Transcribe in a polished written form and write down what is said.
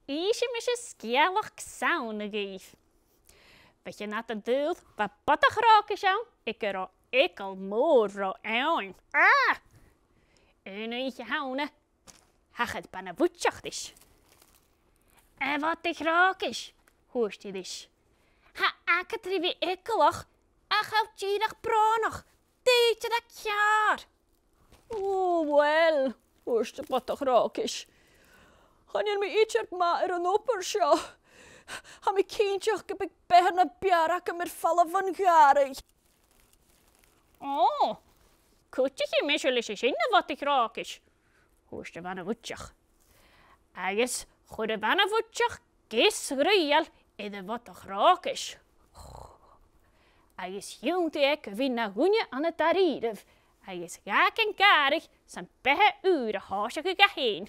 easje mis een skeelig sauna geef. Weet je net de deel wat patta graag is aan? Ik er al ekkel moor aan. Ah! En eentje houden. Hij gaat bijna woedzacht is. En wat de graag is, hoort je dus. Ha, ik het er weer ekkelig. Ach, houdt je nog branig. Deed je dat jaar? Oh, wel, hoort je wat de graag is. Gaan je me iets uit maar een oppersja? Ga mijn kindje heb ik bijna bjarakken met vallen van garen. Oh, kutje je misschien eens zien wat de graag is. Hoort je bijna woedzacht. Eigenlijk goede bijna woedzacht. Gis reëel in de wat de graag is. Hij is jong te winnen goeie aan het tarief. Hij is gek en karig, zijn per uren haasje heen.